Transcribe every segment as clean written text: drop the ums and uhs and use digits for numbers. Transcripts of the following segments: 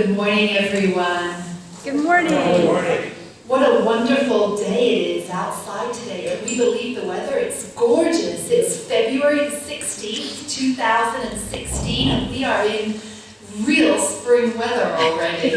Good morning, everyone. Good morning. Good morning. What a wonderful day it is outside today. Can we believe the weather? It's gorgeous. It's February the 16th, 2016, and we are in real spring weather already.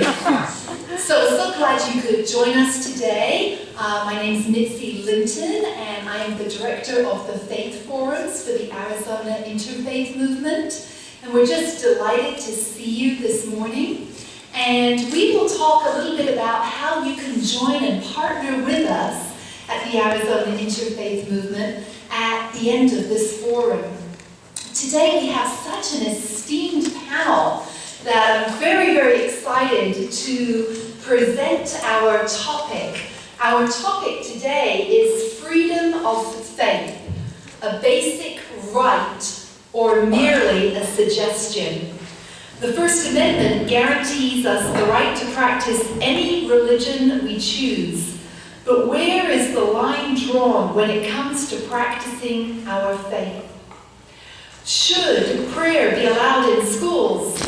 So glad you could join us today. My name is Mitzi, Lynton, and I am the director of the Faith Forums for the Arizona Interfaith Movement. And we're just delighted to see you this morning. And we will talk a little bit about how you can join and partner with us at the Arizona Interfaith Movement at the end of this forum. Today we have such an esteemed panel that I'm very, very excited to present our topic. Our topic today is freedom of faith, a basic right or merely a suggestion. The First Amendment guarantees us the right to practice any religion we choose, but where is the line drawn when it comes to practicing our faith? Should prayer be allowed in schools?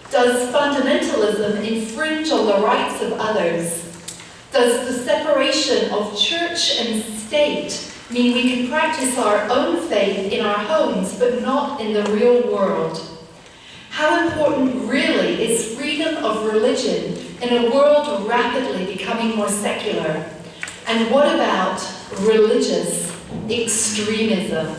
Does fundamentalism infringe on the rights of others? Does the separation of church and state mean we can practice our own faith in our homes but not in the real world? How important really is freedom of religion in a world rapidly becoming more secular? And what about religious extremism?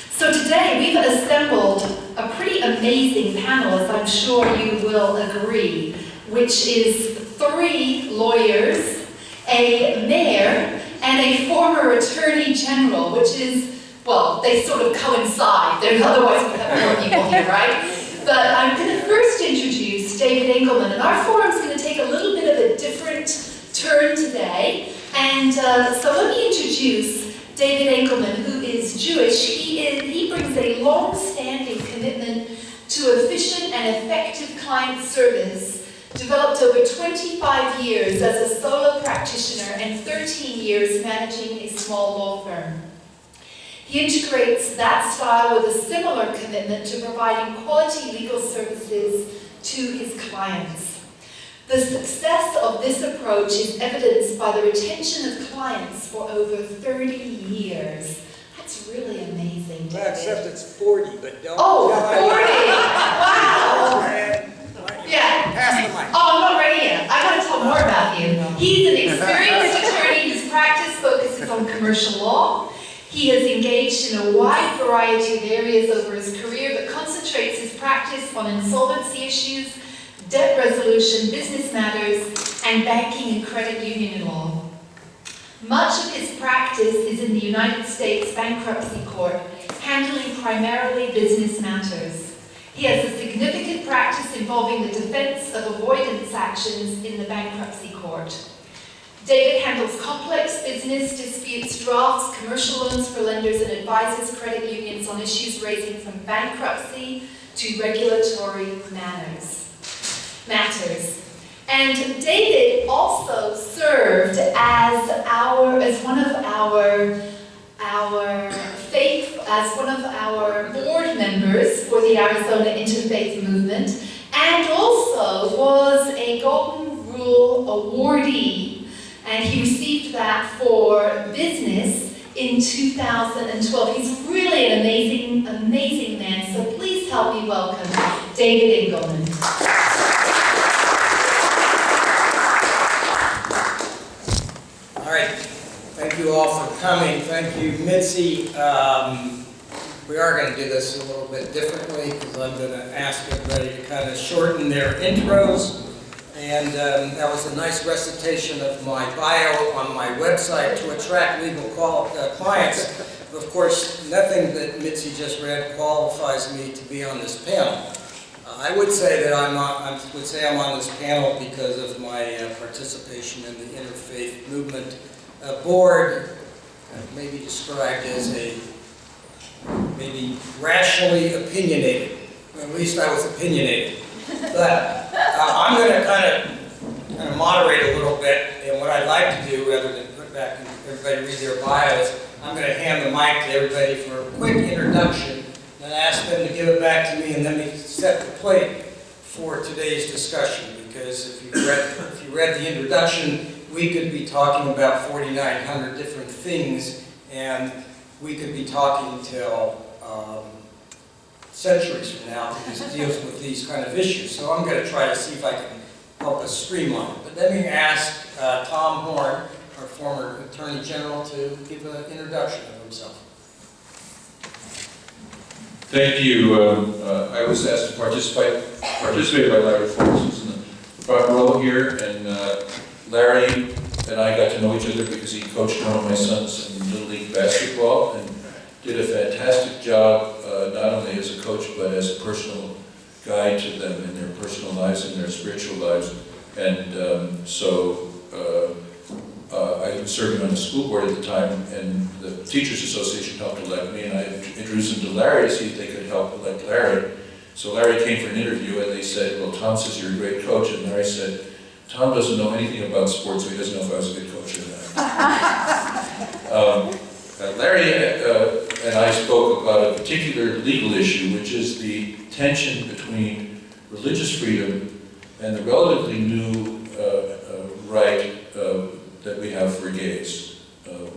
So today we've assembled a pretty amazing panel, as I'm sure you will agree, which is 3 lawyers, a mayor, and a former attorney general, which is, well, they sort of coincide. Otherwise we'd have more people here, right? But I'm going to first introduce David Engelman, and our forum's going to take a little bit of a different turn today. And so let me introduce David Engelman, who is Jewish. He brings a long-standing commitment to efficient and effective client service, developed over 25 years as a solo practitioner and 13 years managing a small law firm. He integrates that style with a similar commitment to providing quality legal services to his clients. The success of this approach is evidenced by the retention of clients for over 30 years. That's really amazing, David. Well, except it's 40, but don't. Oh, 40! Wow! Yeah. Pass the mic. Oh, I'm not ready yet. I want to tell more about you. He's an experienced attorney whose practice focuses on commercial law. He has engaged in a wide variety of areas over his career, but concentrates his practice on insolvency issues, debt resolution, business matters, and banking and credit union law. Much of his practice is in the United States Bankruptcy Court, handling primarily business matters. He has a significant practice involving the defense of avoidance actions in the bankruptcy court. David handles complex business disputes, drafts, commercial loans for lenders, and advises credit unions on issues ranging from bankruptcy to regulatory matters. And David also served as one of our board members for the Arizona Interfaith Movement, and also was a Golden Rule awardee. And he received that for business in 2012. He's really an amazing man. So please help me welcome David Engelman. All right. Thank you all for coming. Thank you, Mitzi. We are going to do this a little bit differently because I'm going to ask everybody to kind of shorten their intros. And that was a nice recitation of my bio on my website to attract legal clients. But of course, nothing that Mitzi just read qualifies me to be on this panel. I would say that I'm on this panel because of my participation in the Interfaith Movement board, maybe described as maybe rationally opinionated. At least I was opinionated. But I'm going to kind of moderate a little bit, and what I'd like to do, rather than put back and everybody read their bios, I'm going to hand the mic to everybody for a quick introduction, and ask them to give it back to me, and then we set the plate for today's discussion, because if you read the introduction, we could be talking about 4,900 different things, and we could be talking till centuries from now because it deals with these kind of issues. So I'm going to try to see if I can help us streamline. But let me ask Tom Horne, our former Attorney General, to give an introduction of himself. Thank you. I was asked to participate by Larry Forbes, who's in the front row here, and Larry and I got to know each other because he coached one of my sons in Little League basketball and did a fantastic job, not only as a coach, but as a personal guide to them in their personal lives and their spiritual lives. And I was serving on the school board at the time, and the Teachers Association helped elect me, and I introduced them to Larry to see if they could help elect Larry. So Larry came for an interview, and they said, well, Tom says you're a great coach, and Larry said, Tom doesn't know anything about sports, so he doesn't know if I was a good coach or not. Larry and I spoke about a particular legal issue, which is the tension between religious freedom and the relatively new right that we have for gays,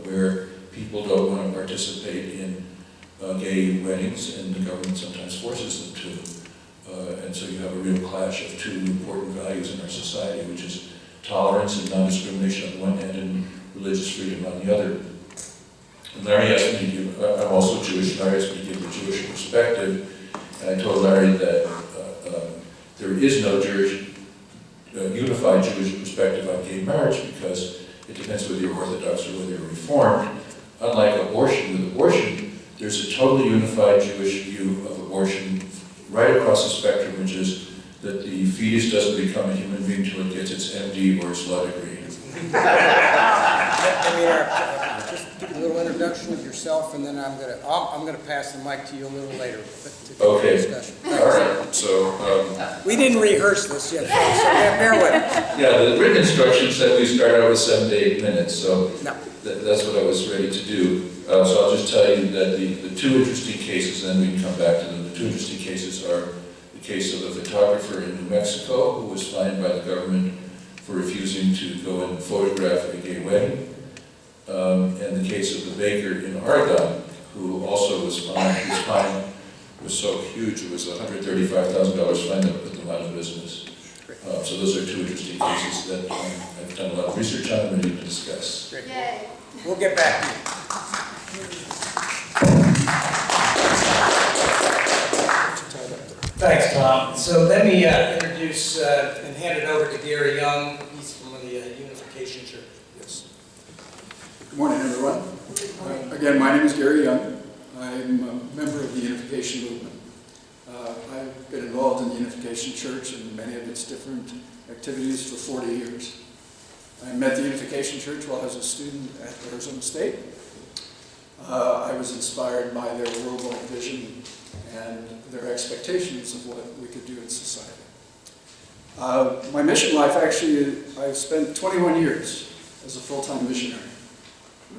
where people don't want to participate in gay weddings, and the government sometimes forces them to. And so you have a real clash of two important values in our society, which is tolerance and non-discrimination on the one hand and religious freedom on the other. And Larry asked me to give, I'm also Jewish, Larry asked me to give a Jewish perspective, and I told Larry that there is no unified Jewish perspective on gay marriage because it depends whether you're Orthodox or whether you're Reformed. Unlike abortion, with abortion, there's a totally unified Jewish view of abortion right across the spectrum, which is that the fetus doesn't become a human being until it gets its MD or its law degree. Just give a little introduction of yourself, and then I'm gonna pass the mic to you a little later. Okay. Discussion. All right. So we didn't rehearse this yet, folks, so bear with us. yeah, the written instructions said we start out with 7 to 8 minutes, so No. that's what I was ready to do. So I'll just tell you that the two interesting cases, and then we can come back to them. The two interesting cases are the case of a photographer in New Mexico who was fined by the government for refusing to go and photograph a gay wedding, and the case of the baker in Oregon who also was fined. His fine was so huge, it was $135,000 fine that put them out of business. So those are two interesting cases that I've done a lot of research on and ready to discuss. Yay. We'll get back to you. Thanks, Tom. So let me introduce and hand it over to Gary Young. He's from the Unification Church. Yes. Good morning, everyone. Again, my name is Gary Young. I'm a member of the Unification movement. I've been involved in the Unification Church and many of its different activities for 40 years. I met the Unification Church while I was a student at Arizona State. I was inspired by their worldwide vision and their expectations of what we could do in society. My mission life, actually, I've spent 21 years as a full-time missionary.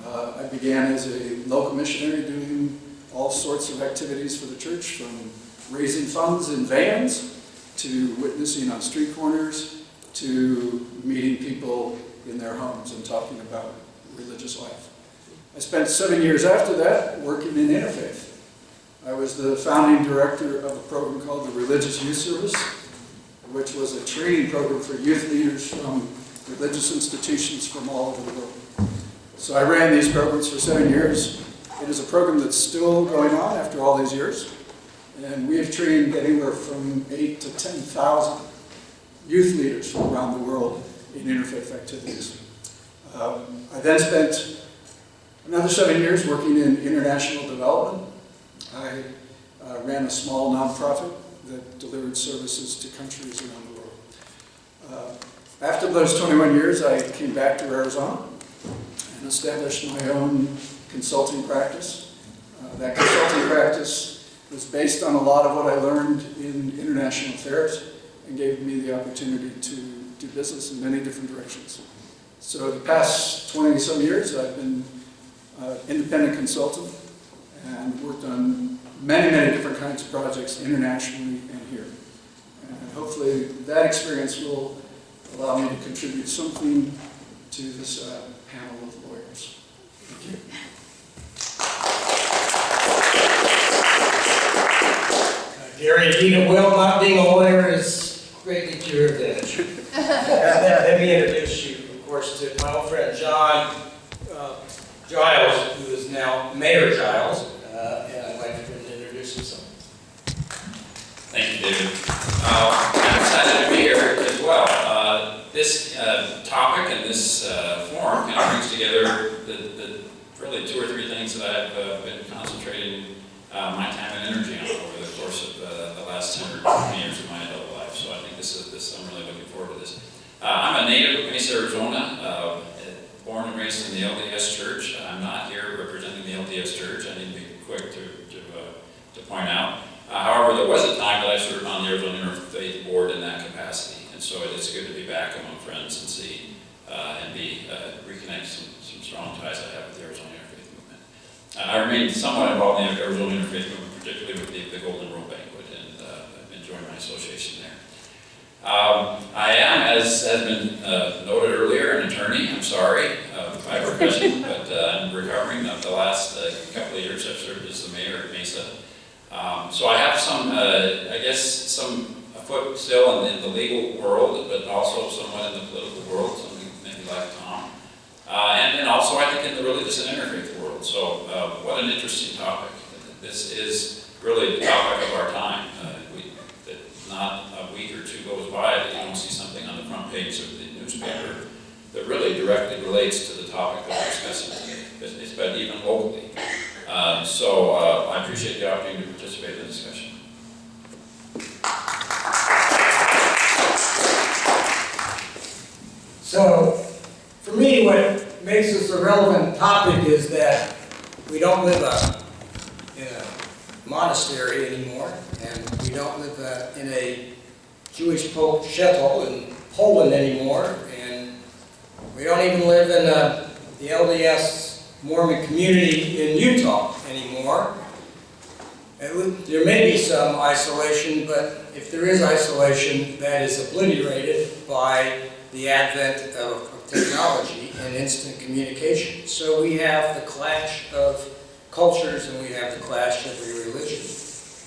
I began as a local missionary doing all sorts of activities for the church, from raising funds in vans, to witnessing on street corners, to meeting people in their homes and talking about religious life. I spent 7 years after that working in interfaith. I was the founding director of a program called the Religious Youth Service, which was a training program for youth leaders from religious institutions from all over the world. So I ran these programs for 7 years. It is a program that's still going on after all these years. And we have trained anywhere from 8,000 to 10,000 youth leaders from around the world in interfaith activities. I then spent another 7 years working in international development. I ran a small nonprofit that delivered services to countries around the world. After those 21 years, I came back to Arizona and established my own consulting practice. That consulting practice was based on a lot of what I learned in international affairs and gave me the opportunity to do business in many different directions. So the past 20-some years, I've been an independent consultant and worked on many, many different kinds of projects internationally and here. And hopefully hopefully that experience will allow me to contribute something to this panel of lawyers. Thank you. Gary, being a will, not being a lawyer is greatly to your advantage. Let me introduce you, of course, to my old friend John Giles, who is now Mayor Giles, and I'd like for him to introduce himself. Thank you, David. I'm excited to be here as well. This topic and this forum kind of brings together the really 2 or 3 things that I've been concentrating my time and energy on over the course of the last 10 or 20 years of my adult life. So I think I'm really looking forward to this. I'm a native of Mesa, Arizona, born and raised in the LDS Church. I'm not here representing the LDS Church. I need to be quick to point out. However, there was a time that I served on the Arizona Interfaith Board in that capacity, and so it is good to be back among friends and see and reconnect some strong ties I have with the Arizona Interfaith Movement. I remain somewhat involved in the Arizona Interfaith Movement, particularly with the Golden Rule Banquet, and I've enjoyed my association there. I am, as has been noted earlier, an attorney. I'm sorry, by profession, but I'm recovering. The last couple of years I've served as the mayor at Mesa. So I have some, some foot still in the legal world, but also somewhat in the political world, something maybe like Tom. And then also I think in the religious and interfaith world. So what an interesting topic. This is really the topic of our time. Not a week or 2 goes by that you don't see something on the front page of the newspaper that really directly relates to the topic that we're discussing today. It's been even locally. So I appreciate the opportunity to participate in the discussion. So, for me, what makes this a relevant topic is that we don't live in a monastery anymore, and we don't live in a Jewish Pope shtetl in Poland anymore, and we don't even live in the LDS Mormon community in Utah anymore. There may be some isolation, but if there is isolation, that is obliterated by the advent of technology and instant communication. So we have the clash of cultures and we have the clash of religion.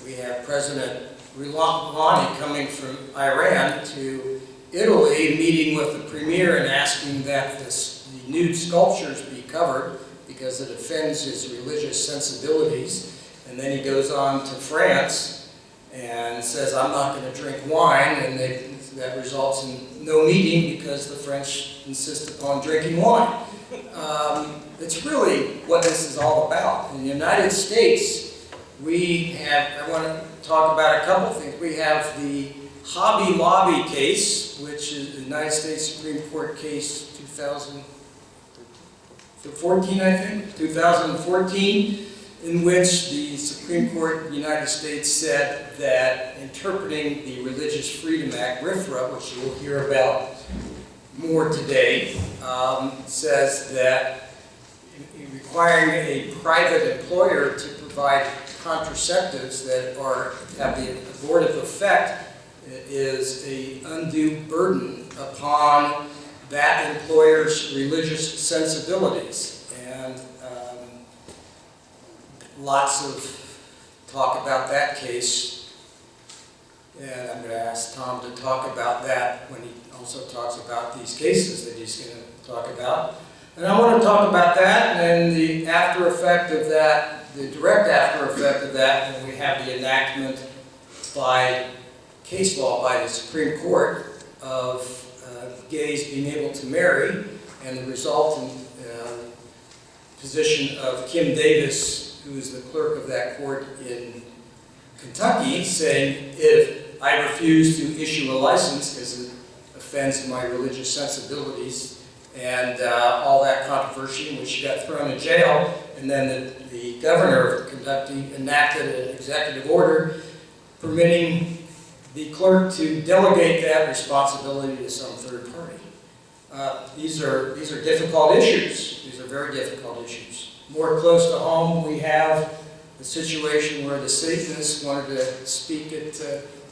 We have President Rouhani coming from Iran to Italy, meeting with the premier and asking that the nude sculptures be covered because it offends his religious sensibilities. And then he goes on to France and says, I'm not going to drink wine, and that results in no meeting because the French insist upon drinking wine. It's really what this is all about. In the United States, I want to talk about a couple things. We have the Hobby Lobby case, which is the United States Supreme Court case 2014, I think, 2014, in which the Supreme Court of the United States said that interpreting the Religious Freedom Act, RFRA, which you will hear about more today, says that requiring a private employer to provide contraceptives that have the abortive effect is an undue burden upon that employer's religious sensibilities. And lots of talk about that case, and I'm going to ask Tom to talk about that when he also talks about these cases that he's going to talk about. And I want to talk about that, and then the after effect of that, the direct after effect of that, when we have the enactment by case law by the Supreme Court of gays being able to marry, and the resultant position of Kim Davis, who is the clerk of that court in Kentucky, saying, if I refuse to issue a license because it offends my religious sensibilities, and all that controversy in which she got thrown in jail, and then the governor of Kentucky enacted an executive order permitting the clerk to delegate that responsibility to some third party. These are difficult issues. These are very difficult issues. More close to home, we have the situation where the Satanists wanted to speak at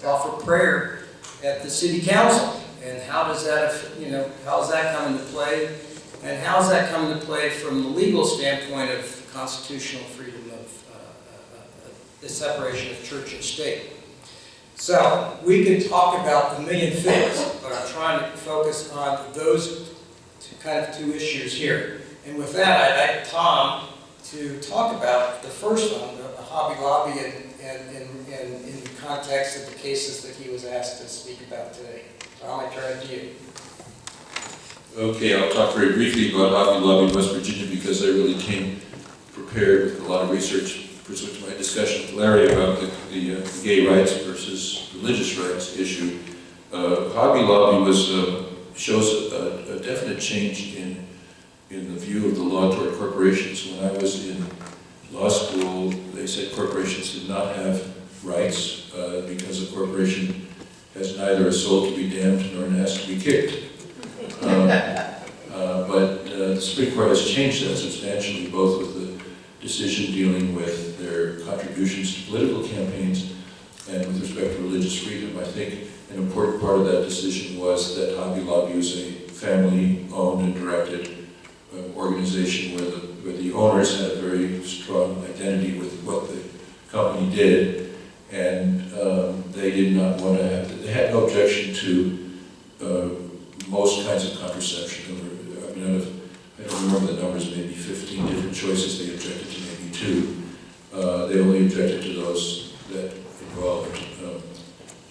offer prayer at the city council. And how does that, how does that come into play? And how does that come into play from the legal standpoint of constitutional freedom of the separation of church and state? So we can talk about a million things, but I'm trying to focus on those two issues here. And with that, I'd like Tom to talk about the first one, the Hobby Lobby, and in the context of the cases that he was asked to speak about today. Tom, I turn it to you. Okay, I'll talk very briefly about Hobby Lobby in West Virginia because I really came prepared with a lot of research pursuant to my discussion with Larry about the gay rights versus religious rights issue. Hobby Lobby shows a definite change in the view of the law toward corporations. When I was in law school, they said corporations did not have rights because a corporation has neither a soul to be damned nor an ass to be kicked. But the Supreme Court has changed that substantially, both with the decision dealing with their contributions to political campaigns and with respect to religious freedom. I think an important part of that decision was that Hobby Lobby was a family-owned and directed organization where the owners had a very strong identity with what the company did, and they did not want to have, they had no objection to most kinds of contraception. I mean, I don't remember the numbers, maybe 15 different choices. They objected to maybe 2. They only objected to those that involved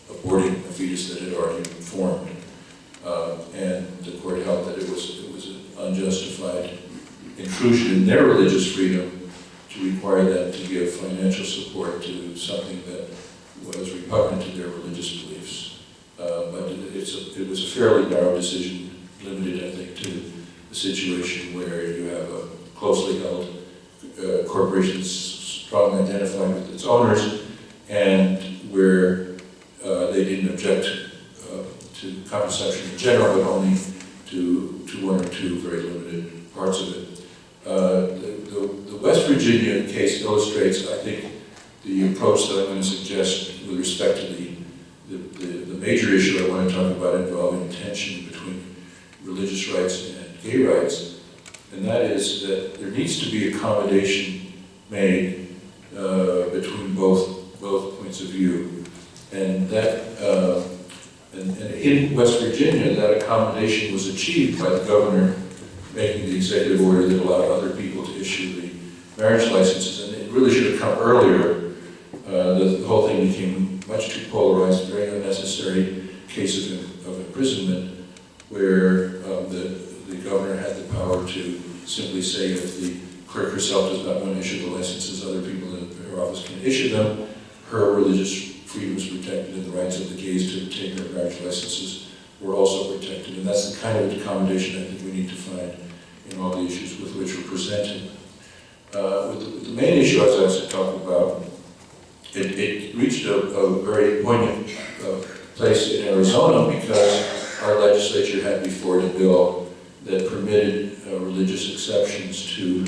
aborting a fetus that had already been formed. And the court held that it was an unjustified intrusion in their religious freedom to require them to give financial support to something that was repugnant to their religious beliefs. But it was a fairly narrow decision, limited, I think, to the situation where you have a closely held corporation strongly identified with its owners, and where they didn't object to contraception in general, but only to 1 or 2 very limited parts of it. The West Virginia case illustrates, I think, the approach that I'm going to suggest with respect to the major issue I want to talk about involving tension between religious rights and gay rights, and that is that there needs to be accommodation made between both points of view, and that and in West Virginia that accommodation was achieved by the governor making the executive order that allowed other people to issue the marriage licenses, and it really should have come earlier. The whole thing became much too polarized, very unnecessary case of imprisonment, where the governor had the power to simply say if the clerk herself does not want to issue the licenses, other people in her office can issue them. Her religious freedom was protected, and the rights of the gays to obtain their marriage licenses were also protected. And that's the kind of accommodation I think we need to find in all the issues with which we're presented. With the main issue I was asked to talk about, it reached a very poignant place in Arizona because our legislature had before it a bill that permitted religious exceptions to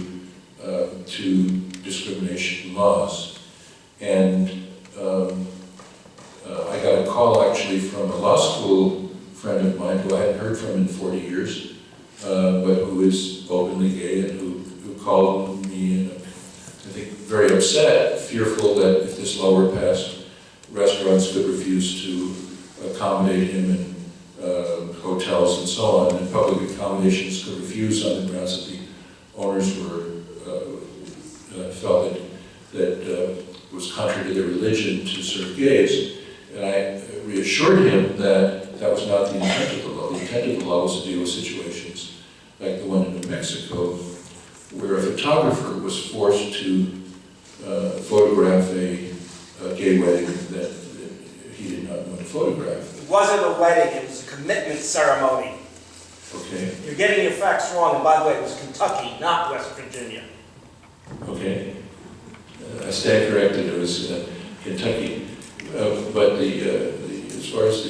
discrimination laws. And I got a call actually from a law school friend of mine who I hadn't heard from in 40 years, but who is openly gay and who called me and I think very upset, fearful that if this law were passed, restaurants could refuse to accommodate him in hotels and so on, and public accommodations could refuse on the grounds that the owners felt that it was contrary to their religion to serve gays. And I reassured him that that was not the intent of the law. The intent of the law was to deal with situations like the one in New Mexico, where a photographer was forced to photograph a gay wedding that he did not want to photograph. It wasn't a wedding, it was a commitment ceremony. Okay. You're getting your facts wrong, and by the way, it was Kentucky, not West Virginia. Okay. I stand corrected, it was Kentucky. But as far as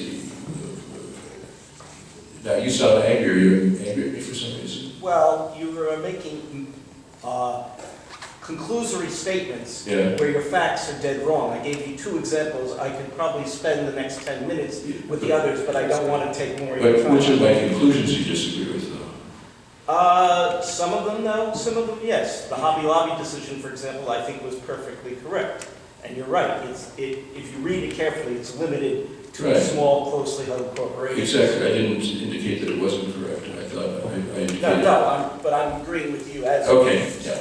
now you sound angry, you're angry at me for some reason. Well, you were making conclusory statements Yeah. where your facts are dead wrong. I gave you 2 examples. I could probably spend the next 10 minutes with the others, but I don't want to take more of your But time. which of my conclusions you disagree with, though? Some of them, no. Some of them, yes. The Hobby Lobby decision, for example, I think was perfectly correct. And you're right. If you read it carefully, it's limited to a Right. small, closely held corporation. Exactly, I didn't indicate that it wasn't correct. I thought I indicated. No, but I'm agreeing with you as. Okay, yeah.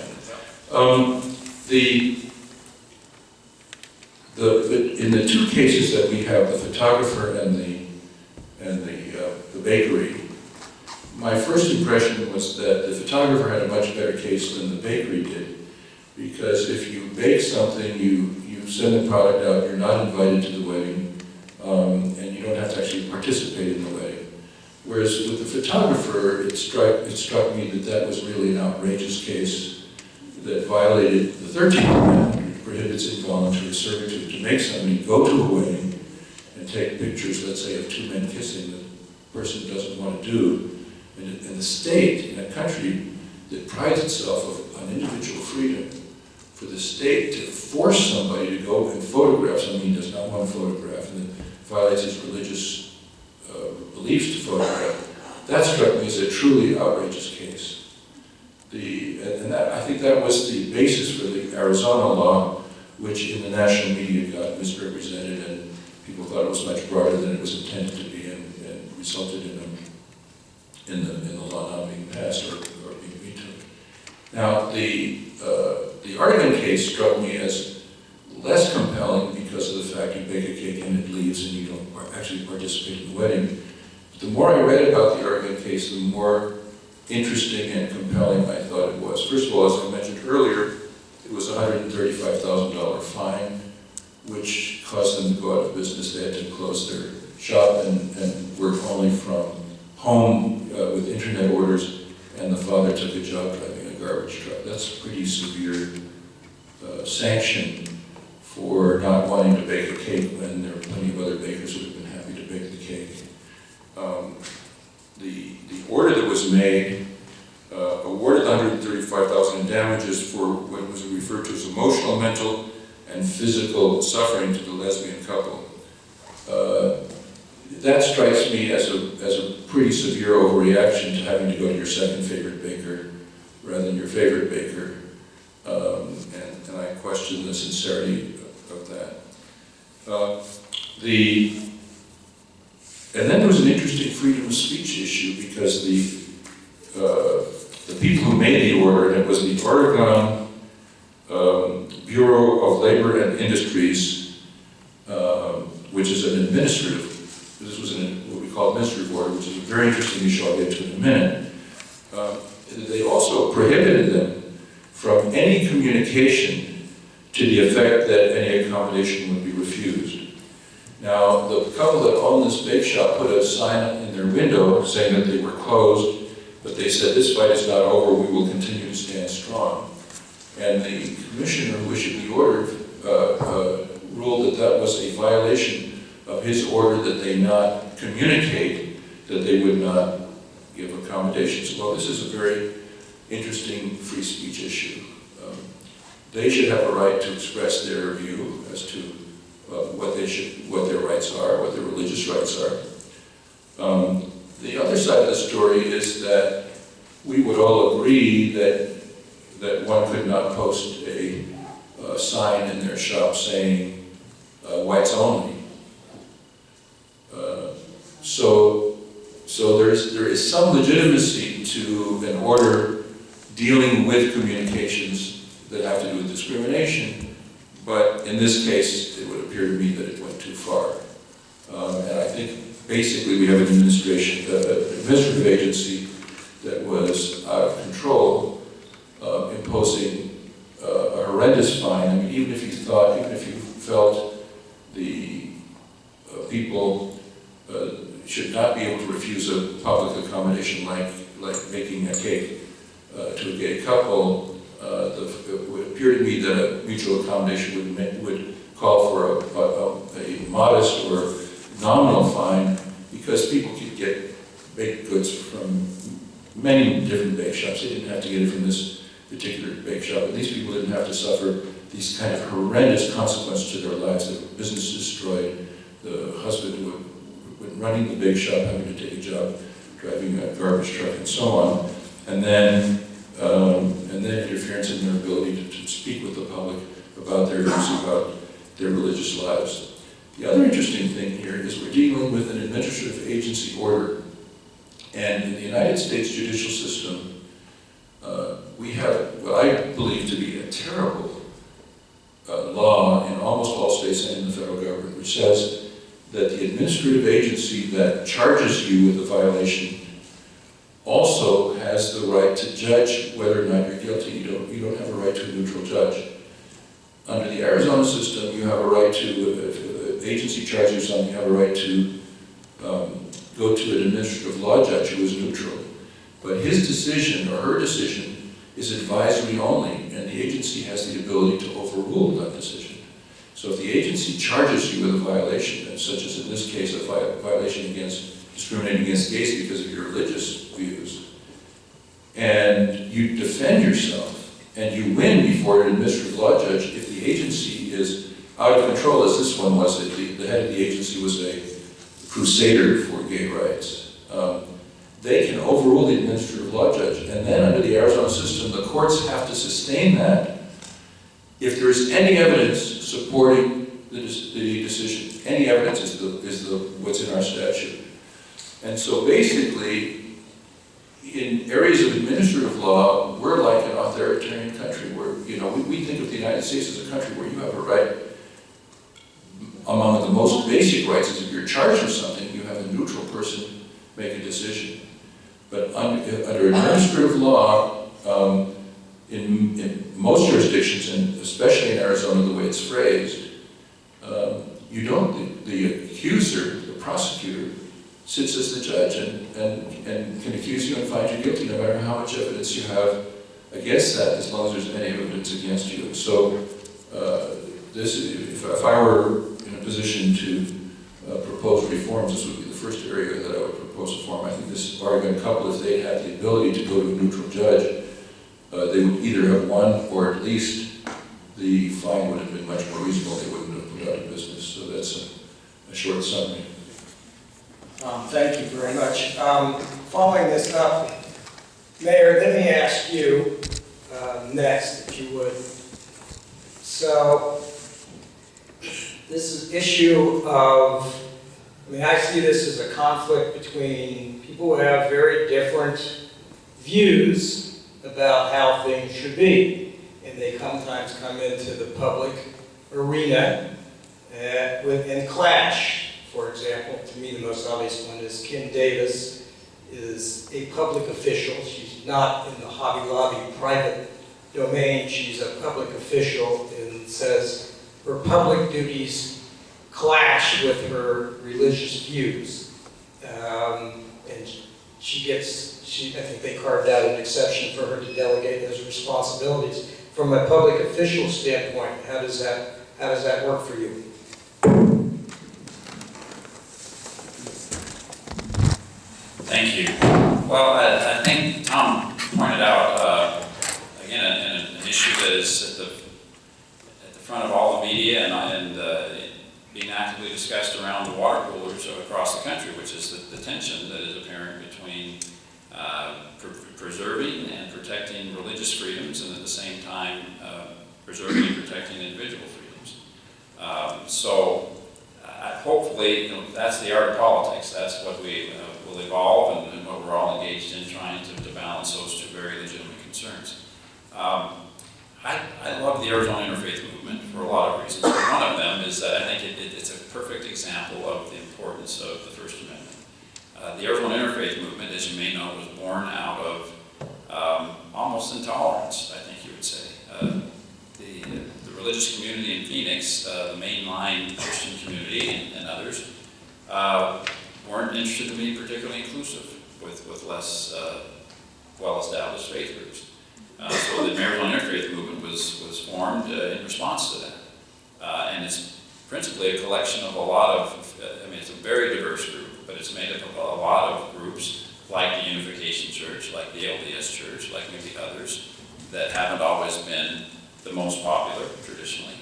In the 2 cases that we have, the photographer and the bakery, my first impression was that the photographer had a much better case than the bakery did, because if you bake something, you send the product out, you're not invited to the wedding, and you don't have to actually participate in the wedding. Whereas with the photographer, it struck me that was really an outrageous case that violated the 13th Amendment, which prohibits involuntary servitude, to make somebody go to a wedding and take pictures, let's say, of 2 men kissing that the person doesn't want to do. And the state, in a country that prides itself on individual freedom, for the state to force somebody to go and photograph something he does not want to photograph and that violates his religious beliefs to photograph, that struck me as a truly outrageous case. I think that was the basis for the Arizona law, which in the national media got misrepresented, and people thought it was much broader than it was intended to be, and resulted in the law not being passed or being vetoed. Now, the Oregon case struck me as less compelling because of the fact you bake a cake and it leaves and you don't actually participate in the wedding. But the more I read about the Oregon case, the more interesting and compelling I thought it was. First of all, as I mentioned earlier, it was a $135,000 fine, which caused them to go out of business. They had to close their shop and work only from home with internet orders, and the father took a job driving a garbage truck. That's a pretty severe sanction for not wanting to bake a cake when there are plenty of other bakers who have been happy to bake the cake. The order that was made awarded $135,000 in damages for what was referred to as emotional, mental, and physical suffering to the lesbian couple. That strikes me as a pretty severe overreaction to having to go to your second favorite baker rather than your favorite baker, and I question the sincerity of that. And then there was an interesting freedom of speech issue, because the people who made the order, and it was the Oregon Bureau of Labor and Industries, which is an administrative, this was what we call administrative order, which is a very interesting issue I'll get to in a minute. They also prohibited them from any communication to the effect that any accommodation would be refused. Now, the couple that owned this bake shop put a sign in their window saying that they were closed, but they said, "This fight is not over, we will continue to stand strong." And the commissioner who issued the order ruled that that was a violation of his order that they not communicate that they would not give accommodations. Well, this is a very interesting free speech issue. They should have a right to express their view as to what their rights are, what their religious rights are. The other side of the story is that we would all agree that one could not post a sign in their shop saying whites only. So there is some legitimacy to an order dealing with communications that have to do with discrimination, but in this case, it would appear to me that it went too far. And I think basically we have an administrative agency that was out of control, imposing a horrendous fine. I mean, even if you felt the people should not be able to refuse a public accommodation like making a cake to a gay couple, it would appear to me that a mutual accommodation would call for a modest or nominal fine, because people could get baked goods from many different bake shops. They didn't have to get it from this particular bake shop. And these people didn't have to suffer these kind of horrendous consequences to their lives. The business destroyed, the husband when running the bake shop, having to take a job driving a garbage truck and so on, and then interference in their ability to speak with the public about their views about their religious lives. The other interesting thing here is we're dealing with an administrative agency order. And in the United States judicial system, we have what I believe to be a terrible law in almost all states and in the federal government, which says that the administrative agency that charges you with a violation also has the right to judge whether or not you're guilty. You don't have a right to a neutral judge. Under the Arizona system, you have a right to, if the agency charges you something, you have a right to go to an administrative law judge who is neutral. But his decision or her decision is advisory only, and the agency has the ability to overrule that decision. So if the agency charges you with a violation, such as in this case, a violation against discriminating against gays because of your religious views, and you defend yourself, and you win before an administrative law judge, if the agency is out of control, as this one was, the head of the agency was a crusader for gay rights, they can overrule the administrative law judge. And then under the Arizona system, the courts have to sustain that if there is any evidence supporting the decision. Any evidence is what's in our statute. And so basically, in areas of administrative law, we're like an authoritarian country where, we think of the United States as a country where you have a right. Among the most basic rights is if you're charged with something, you have a neutral person make a decision. But under administrative law, in most jurisdictions, and especially in Arizona, the way it's phrased, the accuser, the prosecutor, sits as the judge and can accuse you and find you guilty no matter how much evidence you have against that, as long as there's any evidence against you. So if I were in a position to propose reforms, this would be the first area that I would propose reform. I think this Oregon couple, if they had the ability to go to a neutral judge, they would either have won, or at least the fine would have been much more reasonable. They wouldn't have put out of business. So that's a short summary. Thank you very much. Following this up, Mayor, let me ask you next, if you would. So, this is issue of, I see this as a conflict between people who have very different views about how things should be. And they sometimes come into the public arena and clash. For example, to me the most obvious one is Kim Davis is a public official. She's not in the Hobby Lobby private domain. She's a public official and says her public duties clash with her religious views. And I think they carved out an exception for her to delegate those responsibilities. From a public official standpoint, how does that work for you? Thank you. Well, I think Tom pointed out, again, an issue that is at the front of all the media and being actively discussed around the water coolers across the country, which is the tension that is apparent between preserving and protecting religious freedoms and at the same time preserving and protecting individual freedoms. Hopefully, that's the art of politics. That's what we will evolve and what we're all engaged in, trying to balance those two very legitimate concerns. I love the Arizona Interfaith Movement for a lot of reasons. One of them is that I think it's a perfect example of the importance of the First Amendment. The Arizona Interfaith Movement, as you may know, was born out of almost intolerance, I think you would say. The religious community in Phoenix, the mainline Christian community and others, weren't interested in being particularly inclusive with less well-established faith groups. So the Arizona Interfaith Movement was formed in response to that. And it's principally a collection of a lot of, it's a very diverse group, but it's made up of a lot of groups like the Unification Church, like the LDS Church, like maybe others, that haven't always been the most popular traditionally.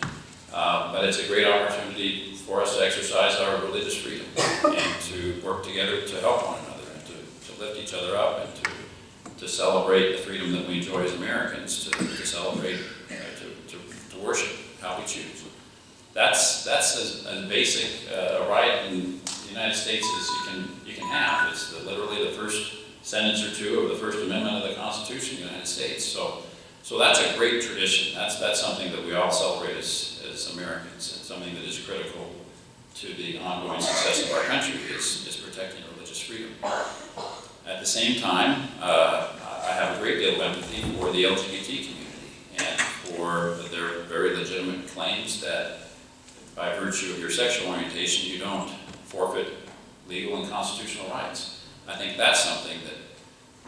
But it's a great opportunity for us to exercise our religious freedom and to work together to help one another and to lift each other up and to celebrate the freedom that we enjoy as Americans, to celebrate, to worship how we choose. That's as basic a right in the United States as you can have. It's literally the first sentence or two of the First Amendment of the Constitution of the United States. So that's a great tradition. That's something that we all celebrate as Americans, and something that is critical to the ongoing success of our country is protecting religious freedom. At the same time, I have a great deal of empathy for the LGBT community and for their very legitimate claims that by virtue of your sexual orientation, you don't forfeit legal and constitutional rights. I think that's something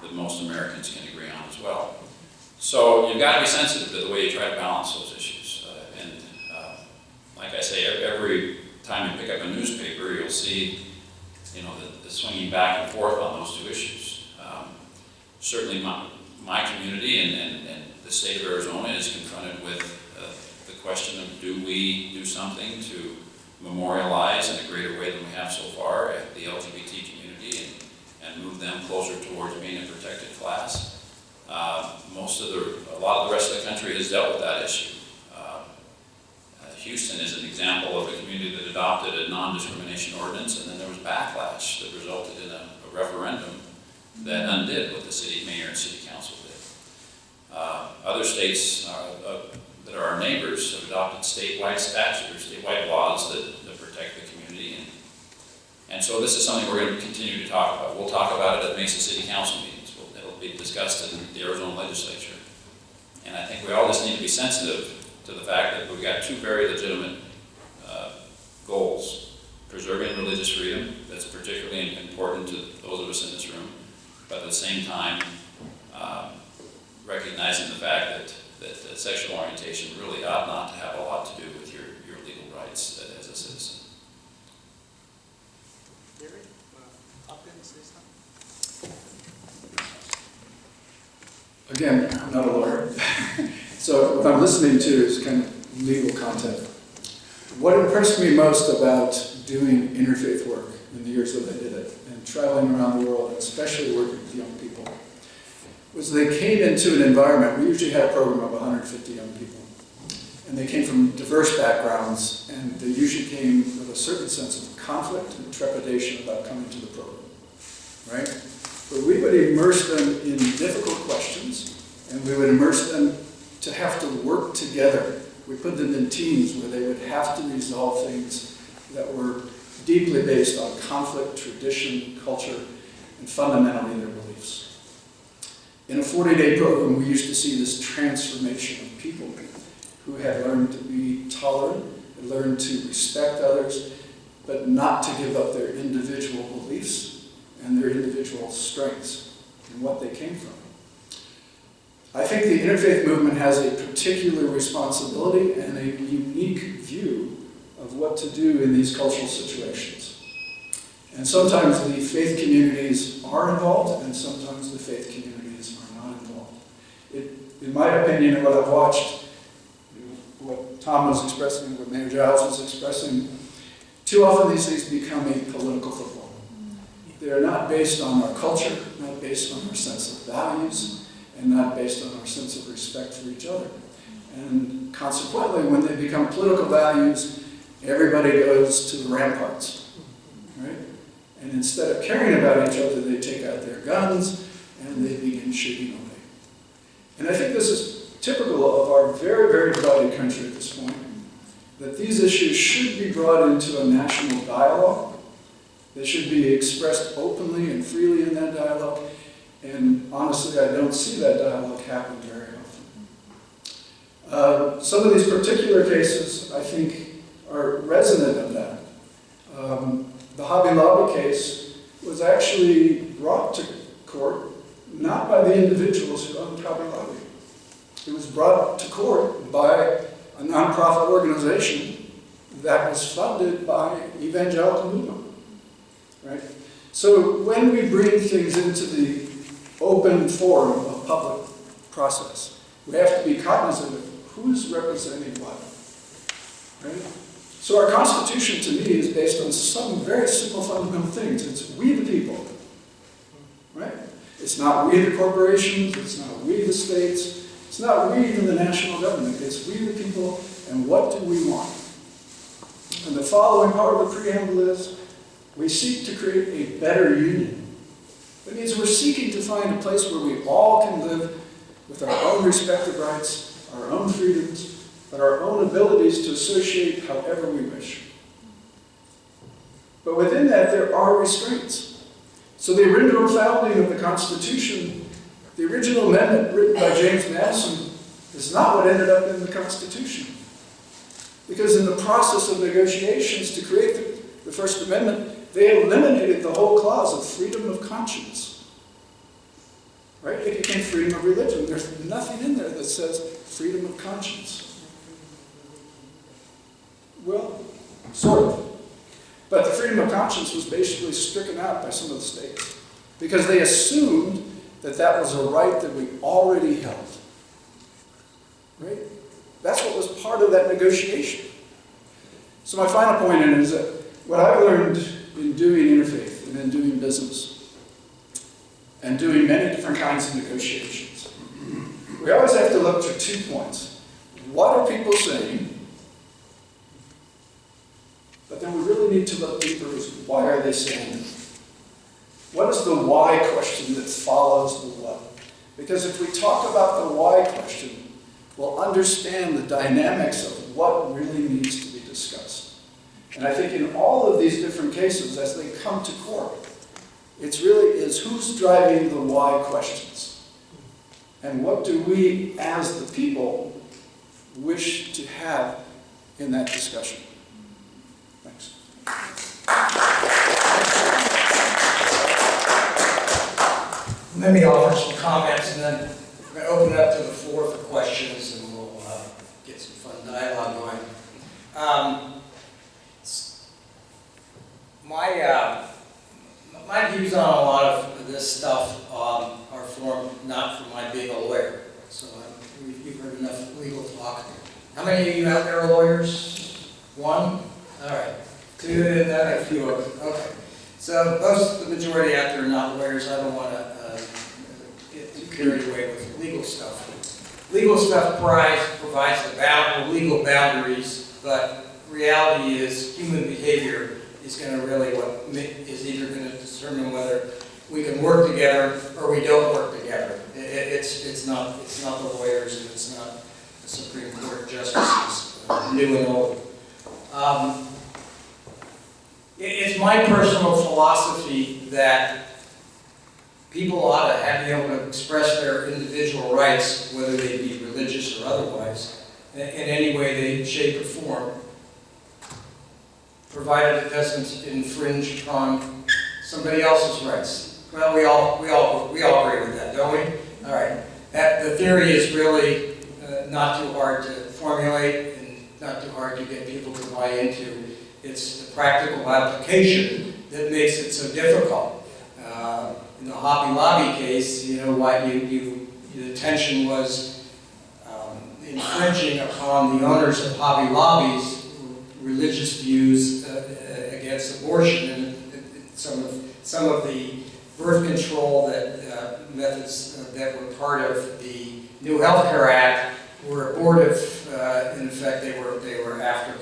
that most Americans can agree on as well. So you've got to be sensitive to the way you try to balance those issues. Like I say, every time you pick up a newspaper, you'll see, the swinging back and forth on those two issues. Certainly my community and the state of Arizona is confronted with the question of, do we do something to memorialize in a greater way than we have so far the LGBT community and move them closer towards being a protected class? A lot of the rest of the country has dealt with that issue. Houston is an example of a community that adopted a non-discrimination ordinance, and then there was backlash that resulted in a referendum that undid what the city mayor and city council did. Other states that are our neighbors have adopted statewide statutes, statewide laws that protect the community. And so this is something we're going to continue to talk about. We'll talk about it at Mesa City Council meetings. It'll be discussed in the Arizona legislature. And I think we all just need to be sensitive to the fact that we've got two very legitimate goals. Preserving religious freedom, that's particularly important to those of us in this room, but at the same time, recognizing the fact that sexual orientation really ought not to have a lot to do with your legal rights as a citizen. Gary, hop in and say something? Again, I'm not a lawyer. So what I'm listening to is kind of legal content. What impressed me most about doing interfaith work in the years that I did it, and traveling around the world, especially working with young people, was they came into an environment. We usually had a program of 150 young people, and they came from diverse backgrounds, and they usually came with a certain sense of conflict and trepidation about coming to the program, right? But we would immerse them in difficult questions, and we would immerse them to have to work together. We put them in teams where they would have to resolve things that were deeply based on conflict, tradition, culture, and fundamentally their beliefs. In a 40-day program, we used to see this transformation of people who had learned to be tolerant, had learned to respect others, but not to give up their individual beliefs and their individual strengths and what they came from. I think the interfaith movement has a particular responsibility and a unique view of what to do in these cultural situations. And sometimes the faith communities are involved, and sometimes the faith communities are not involved. In my opinion, and what I've watched, what Tom was expressing, what Mayor Giles was expressing, too often these things become a political football. They are not based on our culture, not based on our sense of values, and not based on our sense of respect for each other. And consequently, when they become political values, everybody goes to the ramparts, right? And instead of caring about each other, they take out their guns and they begin shooting away. And I think this is typical of our very, very divided country at this point, that these issues should be brought into a national dialogue. They should be expressed openly and freely in that dialogue. And honestly, I don't see that dialogue happen very often. Some of these particular cases, I think, are resonant of that. The Hobby Lobby case was actually brought to court not by the individuals who owned Hobby Lobby. It was brought to court by a nonprofit organization that was funded by evangelical movement, right? So when we bring things into the open forum of public process, We have to be cognizant of who's representing what. Right? So our Constitution, to me, is based on some very simple fundamental things. It's we the people. Right? It's not we the corporations, it's not we the states, it's not we even the national government. It's we the people, and what do we want? And the following part of the preamble is, we seek to create a better union. That means we're seeking to find a place where we all can live with our own respective rights, our own freedoms, and our own abilities to associate however we wish. But within that, there are restraints. So the original founding of the Constitution, the original amendment written by James Madison, is not what ended up in the Constitution. Because in the process of negotiations to create the First Amendment, they eliminated the whole clause of freedom of conscience. Right? It became freedom of religion. There's nothing in there that says freedom of conscience. Well, sort of. But the freedom of conscience was basically stricken out by some of the states because they assumed that that was a right that we already held. Right? That's what was part of that negotiation. So my final point in it is that what I've learned in doing interfaith and in doing business and doing many different kinds of negotiations, we always have to look for 2 points. What are people saying? But then we really need to look deeper as why are they saying it? What is the why question that follows the what? Because if we talk about the why question, we'll understand the dynamics of what really needs to be discussed. And I think in all of these different cases, as they come to court, it's really is who's driving the why questions? And what do we, as the people, wish to have in that discussion? Thanks. Let me offer some comments, and then we're going to open it up to the floor for questions, and we'll get some fun dialogue going. My views on a lot of this stuff are formed not from my being a lawyer. So you've heard enough legal talk. How many of you out there are lawyers? 1? All right. 2, and then a few of them. Okay. So the majority out there are not lawyers. I don't want to get too carried away with legal stuff. Legal stuff provides the legal boundaries, but reality is human behavior is going to really is either going to determine whether we can work together or we don't work together. It's not the lawyers, and it's not the Supreme Court justices, new and old. It's my personal philosophy that people ought to be able to express their individual rights, whether they be religious or otherwise, in any way, shape, or form, provided it doesn't infringe upon somebody else's rights. Well, we all agree with that, don't we? All right. The theory is really not too hard to formulate and not too hard to get people to buy into. It's the practical application that makes it so difficult. In the Hobby Lobby case, why the tension was infringing upon the owners of Hobby Lobbies' religious views against abortion, and some of the birth control methods that were part of the New Health Care Act were abortive. In effect, they were after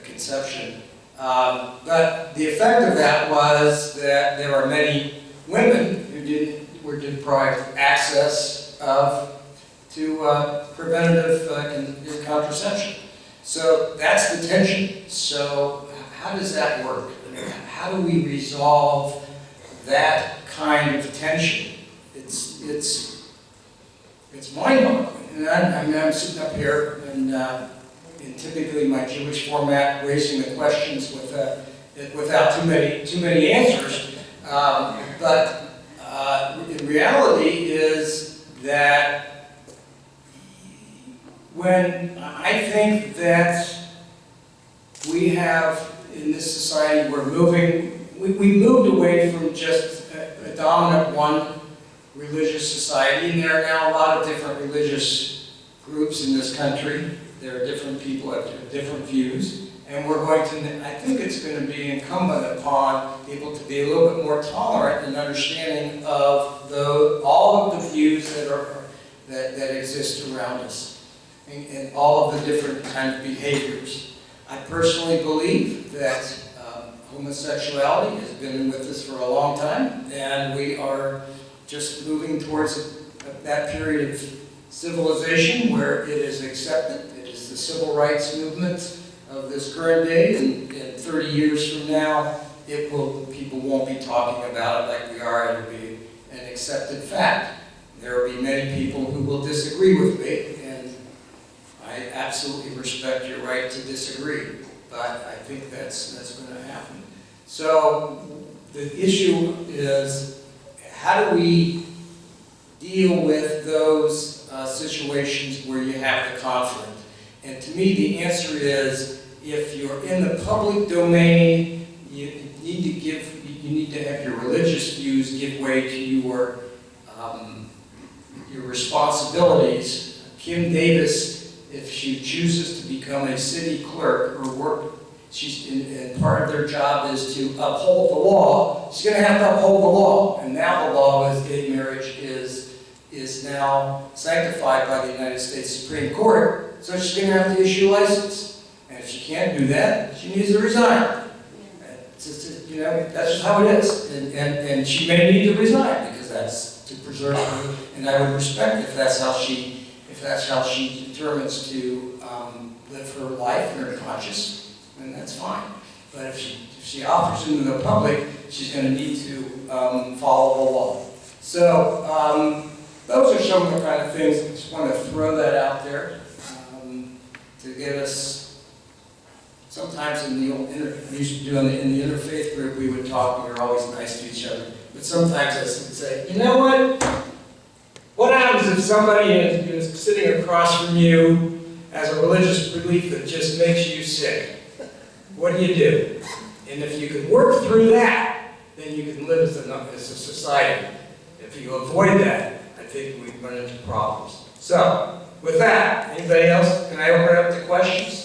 conception. But the effect of that was that there are many women who were deprived access to preventative contraception. So that's the tension. So how does that work? How do we resolve that kind of tension? It's mind-boggling. And I'm sitting up here and in typically my Jewish format, raising the questions without too many answers. But in reality is that when I think that we have in this society, we moved away from just a dominant one religious society, and there are now a lot of different religious groups in this country. There are different people that have different views, and we're going to, I think it's going to be incumbent upon people to be a little bit more tolerant and understanding of all of the views that exist around us, and all of the different kind of behaviors. I personally believe that homosexuality has been with us for a long time, and we are just moving towards that period of civilization where it is accepted. It is the civil rights movement of this current day, and 30 years from now, people won't be talking about it like we are. It will be an accepted fact. There will be many people who will disagree with me, and I absolutely respect your right to disagree, but I think that's going to happen. So the issue is, how do we deal with those situations where you have the conflict? And to me, the answer is, if you're in the public domain, you need to have your religious views give way to your responsibilities. Kim Davis, if she chooses to become a city clerk or work, and part of their job is to uphold the law, she's going to have to uphold the law. And now the law is gay marriage is now sanctified by the United States Supreme Court, so she's going to have to issue a license. And if she can't do that, she needs to resign. It's just, that's just how it is. And she may need to resign because that's to preserve her. And I would respect if that's how she determines to live her life and her conscience, then that's fine. But if she offers into the public, she's going to need to follow the law. So those are some of the kind of things. I just want to throw that out there to get us. Sometimes in the interfaith group, we would talk. We were always nice to each other. But sometimes I would say, you know what? What happens if somebody is sitting across from you has a religious belief that just makes you sick? What do you do? And if you can work through that, then you can live as a society. If you avoid that, I think we run into problems. So, with that, anybody else? Can I open it up to questions?